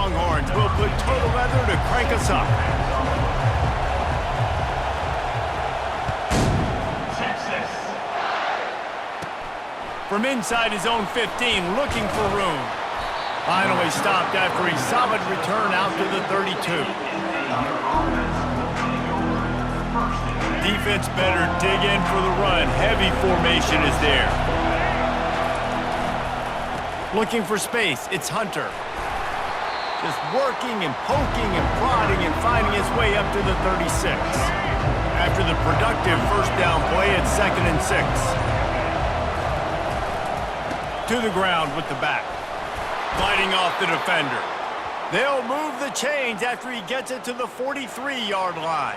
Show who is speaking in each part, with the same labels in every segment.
Speaker 1: Longhorns will put total leather to crank us up. From inside his own 15, looking for room. Finally stopped after a solid return out to the 32. Defense better dig in for the run. Heavy formation is there. Looking for space, it's Hunter. Just working and poking and prodding and finding his way up to the 36. After the productive first down play, it's 2nd and 6. To the ground with the back. Fighting off the defender. They'll move the chains after he gets it to the 43-yard line.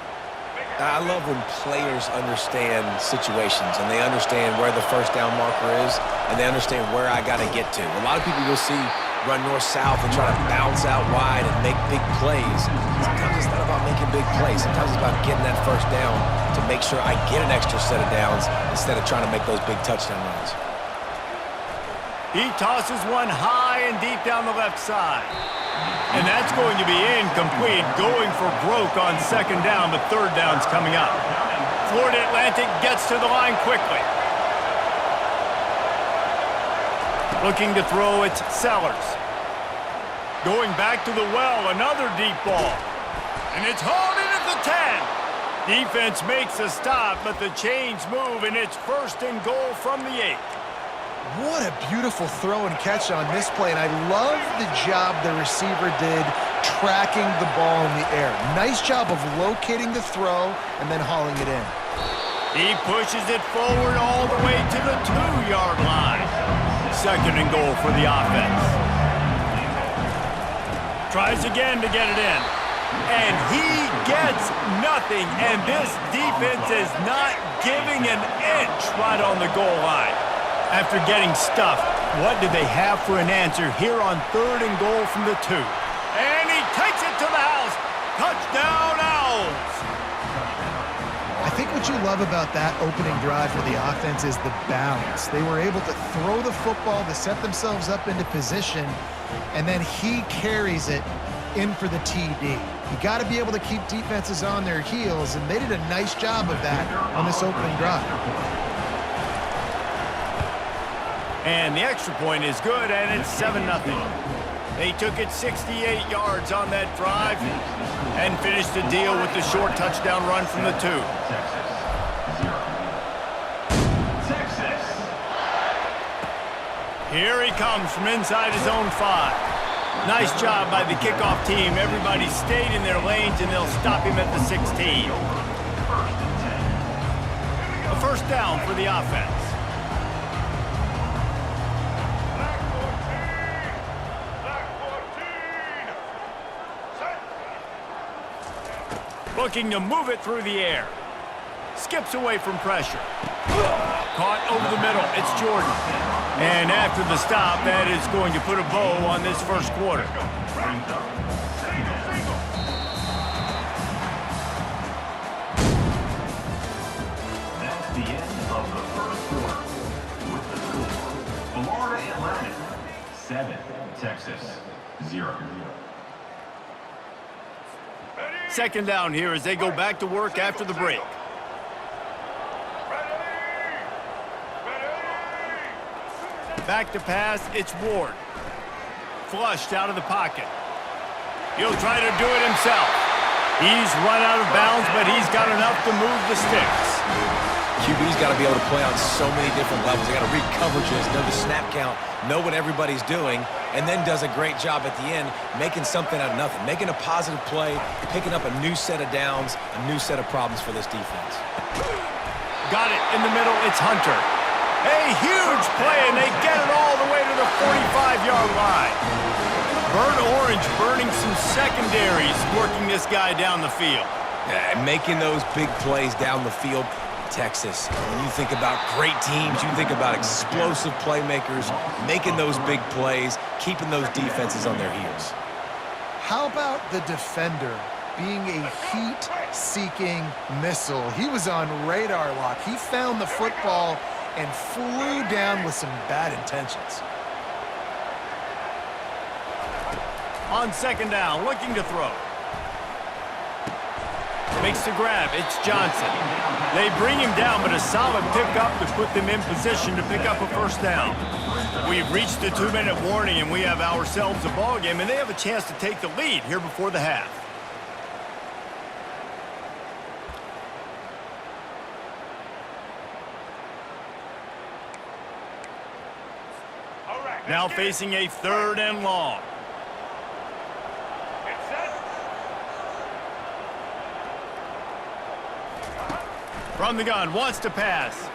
Speaker 2: I love when players understand situations and they understand where the first down marker is and they understand where I got to get to. A lot of people you'll see run north-south and try to bounce out wide and make big plays. Sometimes it's not about making big plays. Sometimes it's about getting that first down to make sure I get an extra set of downs instead of trying to make those big touchdown runs.
Speaker 1: He tosses one high and deep down the left side. And that's going to be incomplete, going for broke on 2nd down, but 3rd down's coming up. Florida Atlantic gets to the line quickly. Looking to throw, it's Sellers. Going back to the well, another deep ball. And it's hauled in at the 10. Defense makes a stop, but the chains move, and it's 1st and goal from the 8.
Speaker 3: What a beautiful throw and catch on this play, and I love the job the receiver did tracking the ball in the air. Nice job of locating the throw and then hauling it in.
Speaker 1: He pushes it forward all the way to the 2-yard line. 2nd and goal for the offense. Tries again to get it in. And he gets nothing, and this defense is not giving an inch right on the goal line. After getting stuffed, what do they have for an answer here on 3rd and goal from the 2? And he takes it to the house. Touchdown, Owls!
Speaker 3: I think what you love about that opening drive for the offense is the balance. They were able to throw the football to set themselves up into position, and then he carries it in for the TD. You got to be able to keep defenses on their heels, and they did a nice job of that on this opening drive.
Speaker 1: And the extra point is good, and it's 7-0. They took it 68 yards on that drive and finished the deal with the short touchdown run from the 2. Here he comes from inside his own 5. Nice job by the kickoff team. Everybody stayed in their lanes, and they'll stop him at the 16. A 1st down for the offense. Looking to move it through the air. Skips away from pressure. Caught over the middle. It's Jordan. And after the stop, that is going to put a bow on this first quarter.
Speaker 4: That's the end of the first quarter. With the score, Florida Atlantic 7, Texas 0.
Speaker 1: 2nd down here as they go back to work after the break. Back to pass, it's Ward. Flushed out of the pocket. He'll try to do it himself. He's run out of bounds, but he's got enough to move the sticks.
Speaker 2: QB's got to be able to play on so many different levels. They got to read coverages, know the snap count, know what everybody's doing, and then does a great job at the end making something out of nothing, making a positive play, picking up a new set of downs, a new set of problems for this defense.
Speaker 1: Got it in the middle, it's Hunter. A huge play, and they get it all the way to the 45-yard line. Burnt Orange burning some secondaries, working this guy down the field.
Speaker 2: Yeah, and making those big plays down the field. Texas, when you think about great teams, you think about explosive playmakers, making those big plays, keeping those defenses on their heels.
Speaker 3: How about the defender being a heat-seeking missile? He was on radar lock. He found the football and flew down with some bad intentions.
Speaker 1: On second down, looking to throw. Makes the grab. It's Johnson. They bring him down, but a solid pickup to put them in position to pick up a first down. We've reached the 2-minute warning, and we have ourselves a ball game, and they have a chance to take the lead here before the half. Now facing a 3rd and long. From the gun, wants to pass.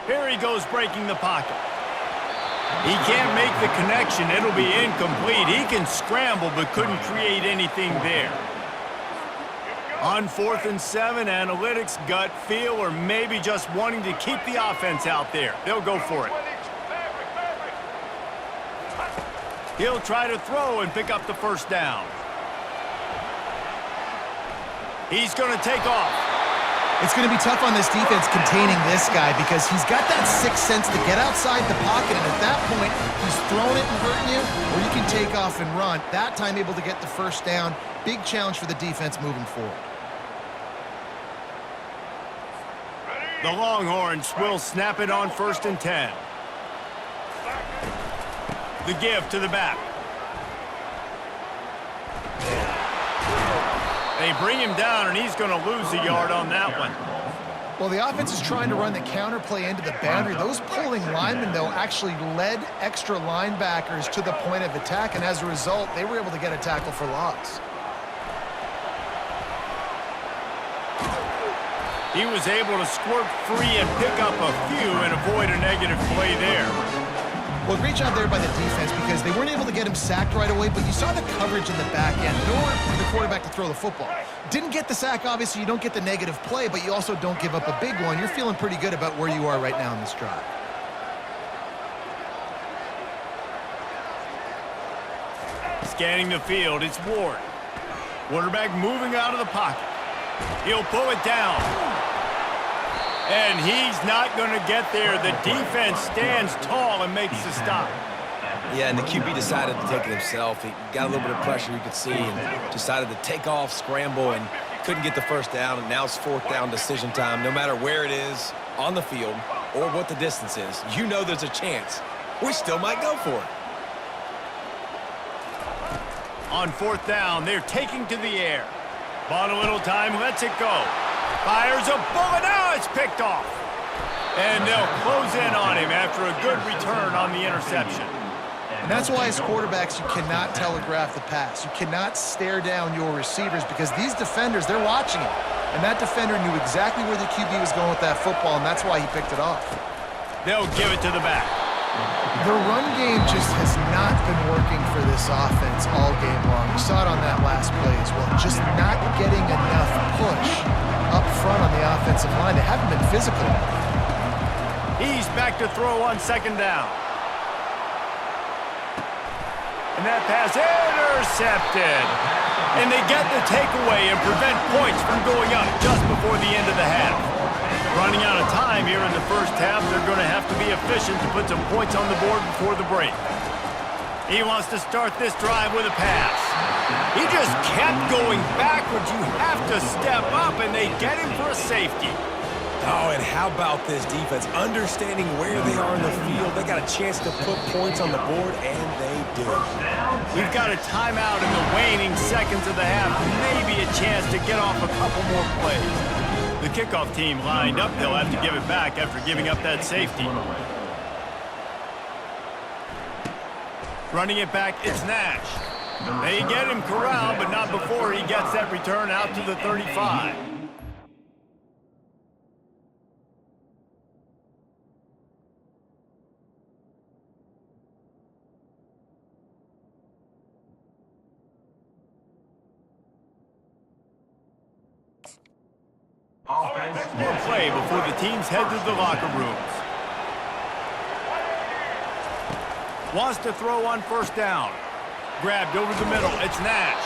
Speaker 1: Here he goes, breaking the pocket. He can't make the connection. It'll be incomplete. He can scramble, but couldn't create anything there. On 4th and 7, analytics, gut feel, or maybe just wanting to keep the offense out there. They'll go for it. He'll try to throw and pick up the first down. He's going to take off.
Speaker 3: It's going to be tough on this defense containing this guy because he's got that sixth sense to get outside the pocket, and at that point, he's throwing it and hurting you, or you can take off and run. That time able to get the first down. Big challenge for the defense moving forward.
Speaker 1: The Longhorns will snap it on 1st and 10. The give to the back. They bring him down, and he's going to lose a yard on that one.
Speaker 3: Well, the offense is trying to run the counter play into the boundary. Those pulling linemen, though, actually led extra linebackers to the point of attack, and as a result, they were able to get a tackle for loss.
Speaker 1: He was able to squirt free and pick up a few and avoid a negative play there.
Speaker 3: Well, great job there by the defense because they weren't able to get him sacked right away, but you saw the coverage in the back end, nor for the quarterback to throw the football. Didn't get the sack, obviously. You don't get the negative play, but you also don't give up a big one. You're feeling pretty good about where you are right now in this drive.
Speaker 1: Scanning the field, it's Ward. Quarterback moving out of the pocket. He'll pull it down. And he's not going to get there. The defense stands tall and makes the stop.
Speaker 2: Yeah, and the QB decided to take it himself. He got a little bit of pressure, you could see, and decided to take off, scramble, and couldn't get the first down. And now it's 4th down decision time. No matter where it is on the field or what the distance is, you know there's a chance. We still might go for it.
Speaker 1: On 4th down, they're taking to the air. Bought a little time, lets it go. Fires a bullet, now it's picked off. And they'll close in on him after a good return on the interception.
Speaker 3: And that's why as quarterbacks, you cannot telegraph the pass. You cannot stare down your receivers because these defenders, they're watching him. And that defender knew exactly where the QB was going with that football, and that's why he picked it off.
Speaker 1: They'll give it to the back.
Speaker 3: The run game just has not been working for this offense all game long. You saw it on that last play as well. Just not getting enough push up front on the offensive line. They haven't been physical enough.
Speaker 1: He's back to throw on 2nd down. And that pass intercepted. And they get the takeaway and prevent points from going up just before the end of the half. Running out of time here in the first half, they're going to have to be efficient to put some points on the board before the break. He wants to start this drive with a pass. He just kept going backwards. You have to step up, and they get him for a safety.
Speaker 2: Oh, and how about this defense? Understanding where they are in the field. They got a chance to put points on the board, and they do.
Speaker 1: We've got a timeout in the waning seconds of the half. Maybe a chance to get off a couple more plays. The kickoff team lined up. They'll have to give it back after giving up that safety. Running it back, it's Nash. They get him corralled, but not before he gets that return out to the 35. More play before the teams head to the locker rooms. Wants to throw on 1st down. Grabbed over the middle. It's Nash.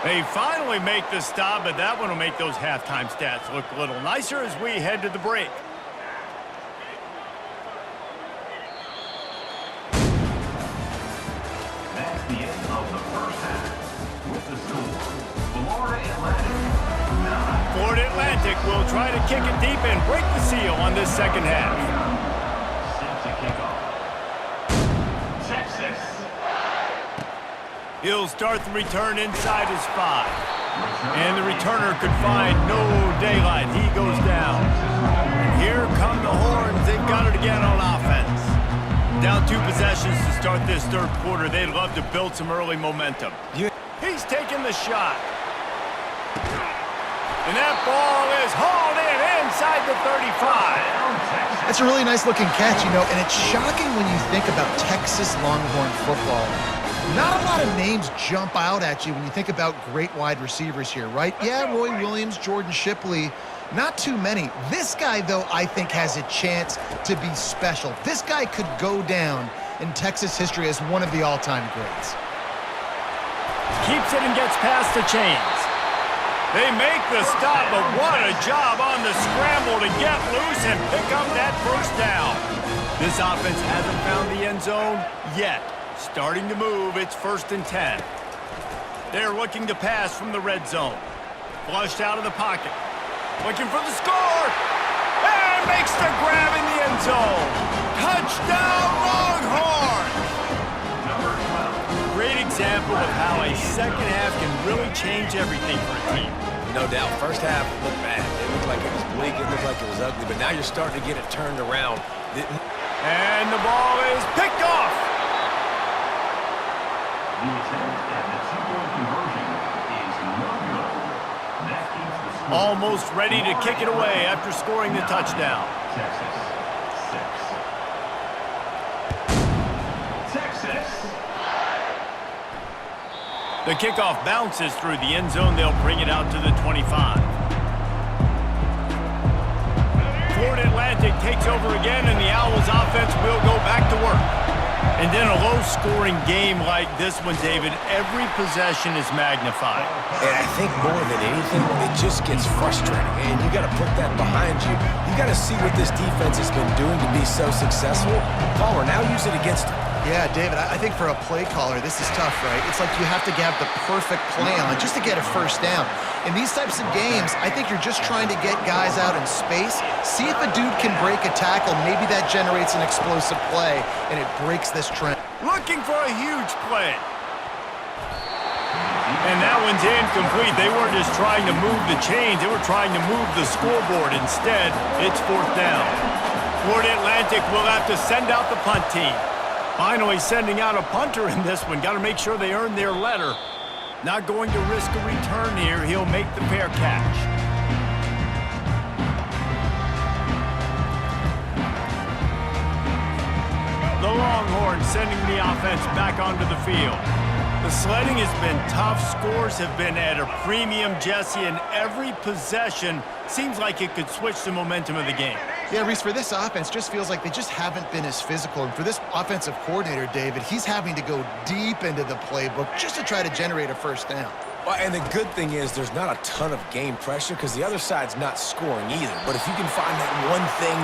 Speaker 1: They finally make the stop, but that one will make those halftime stats look a little nicer as we head to the break.
Speaker 4: That's the end of the the score. Florida Atlantic, 9.
Speaker 1: Florida Atlantic will try to kick it deep and break the seal on this second half.
Speaker 4: Set to kick off. Texas.
Speaker 1: He'll start the return inside his 5. And the returner could find no daylight. He goes down. And here come the horns. They've got it again on offense. Down 2 possessions to start this third quarter. They'd love to build some early momentum. He's taking the shot. And that ball is hauled in inside the 35.
Speaker 3: That's a really nice looking catch, you know, and it's shocking when you think about Texas Longhorn football. Not a lot of names jump out at you when you think about great wide receivers here, right? Yeah, Roy Williams, Jordan Shipley, not too many. This guy, though, I think has a chance to be special. This guy could go down in Texas history as one of the all-time greats.
Speaker 1: Keeps it and gets past the chains. They make the stop, but what a job on the scramble to get loose and pick up that first down. This offense hasn't found the end zone yet. Starting to move, it's 1st and 10. They're looking to pass from the red zone. Flushed out of the pocket. Looking for the score. And makes the grab in the end zone. Touchdown, Longhorns! Great example of how a second half can really change everything for a team.
Speaker 2: No doubt. First half, it looked bad. It looked like it was bleak. It looked like it was ugly. But now you're starting to get it turned around.
Speaker 1: And the ball is picked off.
Speaker 4: The attempt at the 2-point conversion is no good. That keeps the score.
Speaker 1: Almost ready to kick it away after scoring the touchdown.
Speaker 4: Texas, 6. Texas.
Speaker 1: The kickoff bounces through the end zone. They'll bring it out to the 25. Florida Atlantic takes over again, and the Owls offense will go back to work. And then a low-scoring game like this one, David, every possession is magnified.
Speaker 2: And I think more than anything, it just gets frustrating. And you got to put that behind you. You got to see what this defense has been doing to be so successful. Palmer, now use it against them.
Speaker 3: Yeah, David, I think for a play caller, this is tough, right? It's like you have to have the perfect play on just to get a first down. In these types of games, I think you're just trying to get guys out in space, see if a dude can break a tackle. Maybe that generates an explosive play, and it breaks this trend.
Speaker 1: Looking for a huge play. And that one's incomplete. They weren't just trying to move the chains. They were trying to move the scoreboard. Instead, it's 4th down. Florida Atlantic will have to send out the punt team. Finally sending out a punter in this one. Got to make sure they earn their letter. Not going to risk a return here. He'll make the fair catch. The Longhorns sending the offense back onto the field. The sledding has been tough. Scores have been at a premium, Jesse, and every possession seems like it could switch the momentum of the game.
Speaker 3: Yeah, Reese, for this offense, just feels like they just haven't been as physical. And for this offensive coordinator, David, he's having to go deep into the playbook just to try to generate a first down.
Speaker 2: Well, and the good thing is there's not a ton of game pressure because the other side's not scoring either. But if you can find that one thing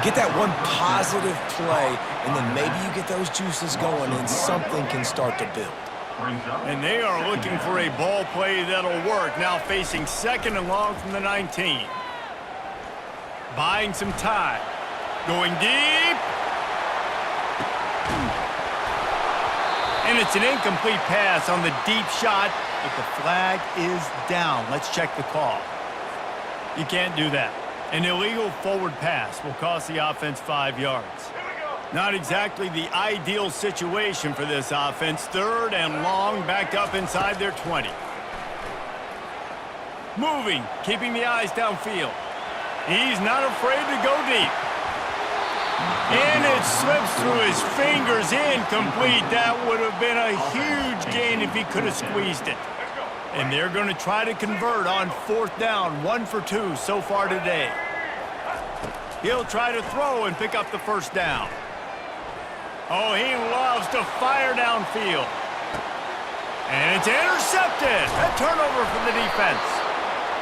Speaker 2: get that one positive play, and then maybe you get those juices going and something can start to build.
Speaker 1: And they are looking for a ball play that'll work. Now facing 2nd and long from the 19. Buying some time. Going deep. And it's an incomplete pass on the deep shot, but the flag is down. Let's check the call. You can't do that. An illegal forward pass will cost the offense 5 yards. Not exactly the ideal situation for this offense. 3rd and long, backed up inside their 20. Moving, keeping the eyes downfield. He's not afraid to go deep. And it slips through his fingers, incomplete. That would have been a huge gain if he could have squeezed it. And they're going to try to convert on 4th down, 1 for 2 so far today. He'll try to throw and pick up the first down. Oh, he loves to fire downfield. And it's intercepted. A turnover for the defense.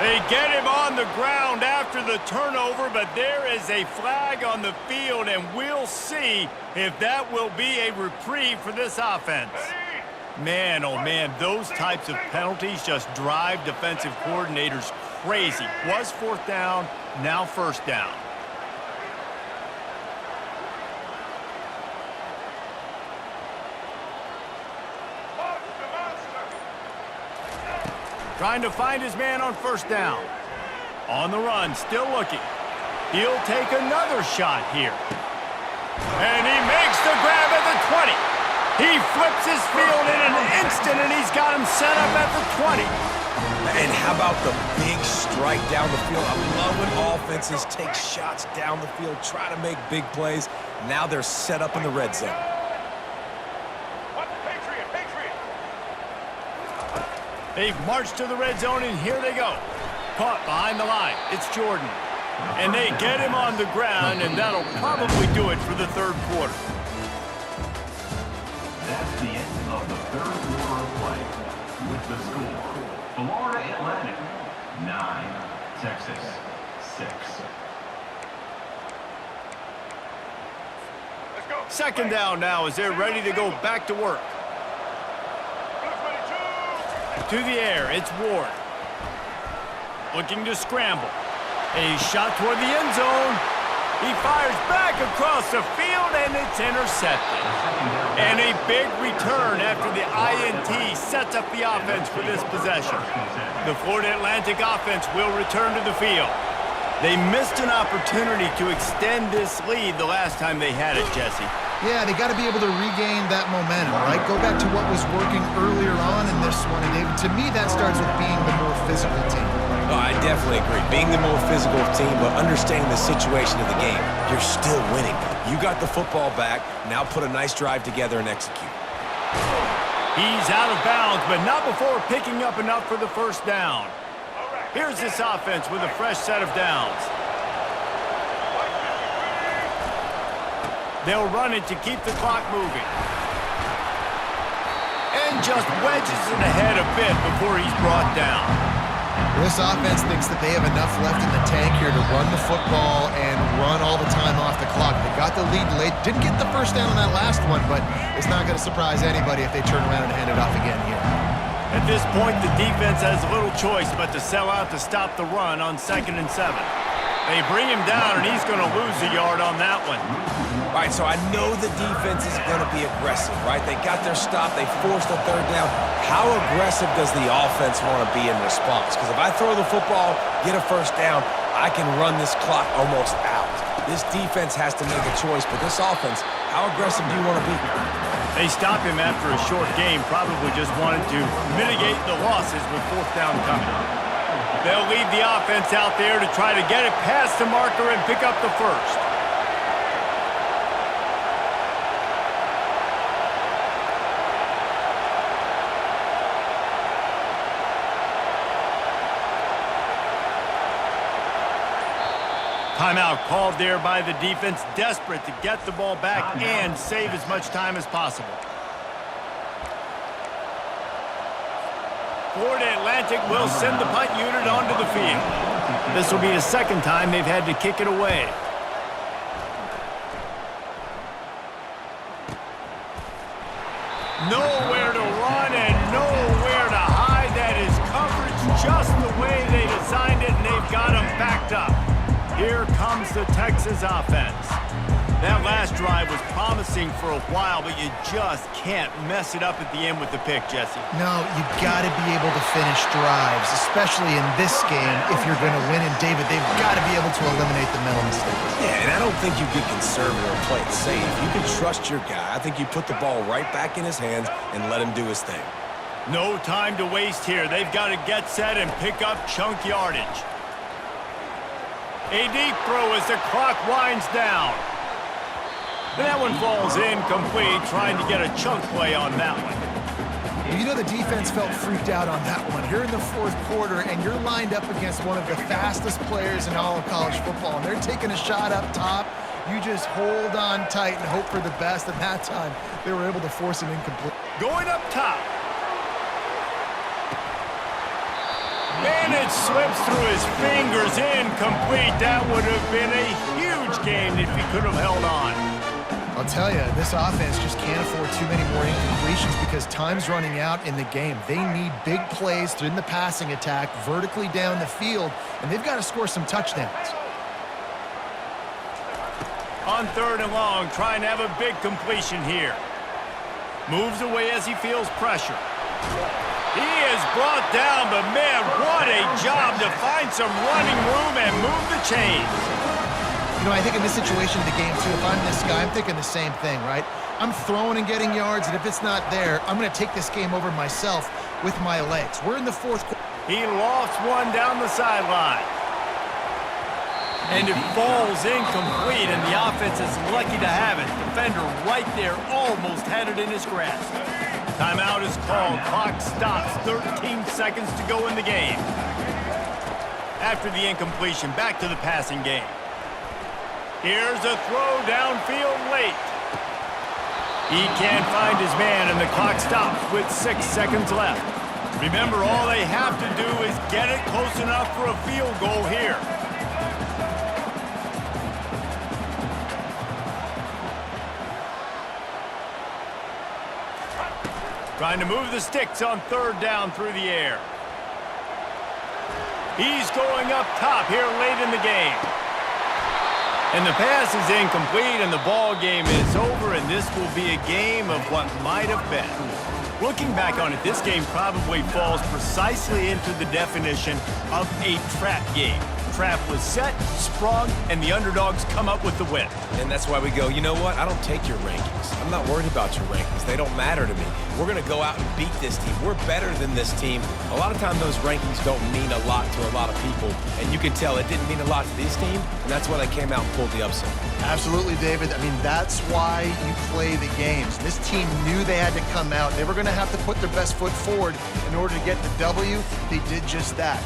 Speaker 1: They get him on the ground after the turnover, but there is a flag on the field, and we'll see if that will be a reprieve for this offense. Man, oh man, those types of penalties just drive defensive coordinators crazy. Was fourth down, now first down. Trying to find his man on first down. On the run, still looking. He'll take another shot here. And he makes the grab at the 20. He flips his field in an instant, and he's got him set up at the 20.
Speaker 2: And how about the big strike down the field? I love when offenses take shots down the field, try to make big plays. Now they're set up in the red zone.
Speaker 1: They've marched to the red zone, and here they go. Caught behind the line. It's Jordan. And they get him on the ground, and that'll probably do it for the third quarter.
Speaker 4: That's the end of the third quarter of play. With the score, Florida Atlantic 9, Texas 6.
Speaker 1: Second down now as they're ready to go back to work. To the air, it's Ward. Looking to scramble. A shot toward the end zone. He fires back across the field, and it's intercepted. And a big return after the INT sets up the offense for this possession. The Florida Atlantic offense will return to the field. They missed an opportunity to extend this lead the last time they had it, Jesse.
Speaker 3: Yeah, they got to be able to regain that momentum, right? Go back to what was working earlier on in this one. And David, to me, that starts with being the more physical team.
Speaker 2: Oh, I definitely agree. Being the more physical team, but understanding the situation of the game. You're still winning. You got the football back. Now put a nice drive together and execute.
Speaker 1: He's out of bounds, but not before picking up enough for the first down. Here's this offense with a fresh set of downs. They'll run it to keep the clock moving. And just wedges it ahead a bit before he's brought down.
Speaker 3: This offense thinks that they have enough left in the tank here to run the football and run all the time off the clock. They got the lead late. Didn't get the first down on that last one, but it's not going to surprise anybody if they turn around and hand it off again here.
Speaker 1: At this point, the defense has little choice but to sell out to stop the run on 2nd and 7. They bring him down, and he's going to lose a yard on that one.
Speaker 2: All right, so I know the defense is going to be aggressive, right? They got their stop. They forced a third down. How aggressive does the offense want to be in response? Because if I throw the football, get a first down, I can run this clock almost out. This defense has to make a choice, but this offense, how aggressive do you want to be?
Speaker 1: They stopped him after a short game, probably just wanted to mitigate the losses with fourth down coming. They'll leave the offense out there to try to get it past the marker and pick up the first. Timeout called there by the defense, desperate to get the ball back and save as much time as possible. Florida Atlantic will send the punt unit onto the field. This will be the second time they've had to kick it away. Nowhere to run and nowhere to hide. That is coverage just the way they designed it, and they've got them backed up. Here comes the Texas offense. That last drive was promising for a while, but you just can't mess it up at the end with the pick, Jesse.
Speaker 3: No, you've got to be able to finish drives, especially in this game if you're going to win. And, David, they've got to be able to eliminate the mental mistakes.
Speaker 2: Yeah, and I don't think you get conservative or play it safe. You can trust your guy. I think you put the ball right back in his hands and let him do his thing.
Speaker 1: No time to waste here. They've got to get set and pick up chunk yardage. A deep throw as the clock winds down. And that one falls incomplete, trying to get a chunk play on that one.
Speaker 3: You know the defense felt freaked out on that one. You're in the fourth quarter, and you're lined up against one of the fastest players in all of college football, and they're taking a shot up top. You just hold on tight and hope for the best, and that time they were able to force an incomplete.
Speaker 1: Going up top. And it slips through his fingers, incomplete. That would have been a huge gain if he could have held on.
Speaker 3: I'll tell you, this offense just can't afford too many more incompletions because time's running out in the game. They need big plays in the passing attack, vertically down the field, and they've got to score some touchdowns.
Speaker 1: On 3rd and long, trying to have a big completion here. Moves away as he feels pressure. He is brought down, but man, what a job to find some running room and move the chains.
Speaker 3: You know, I think in this situation of the game, too, if I'm this guy, I'm thinking the same thing, right? I'm throwing and getting yards, and if it's not there, I'm going to take this game over myself with my legs. We're in the 4th quarter.
Speaker 1: He lofts one down the sideline. And it falls incomplete, and the offense is lucky to have it. Defender right there almost had it in his grasp. Timeout is called. Clock stops. 13 seconds to go in the game. After the incompletion, back to the passing game. Here's a throw downfield late. He can't find his man, and the clock stops with 6 seconds left. Remember, all they have to do is get it close enough for a field goal here. Trying to move the sticks on 3rd down through the air. He's going up top here late in the game. And the pass is incomplete, and the ball game is over, and this will be a game of what might have been. Looking back on it, this game probably falls precisely into the definition of a trap game. Trap was set, sprung, and the underdogs come up with the win.
Speaker 2: And that's why we go, you know what? I don't take your rankings. I'm not worried about your rankings. They don't matter to me. We're going to go out and beat this team. We're better than this team. A lot of times those rankings don't mean a lot to a lot of people, and you can tell it didn't mean a lot to this team, and that's why they came out and pulled the upset.
Speaker 3: Absolutely, David. I mean, that's why you play the games. This team knew they had to come out. They were going to have to put their best foot forward in order to get the W. They did just that.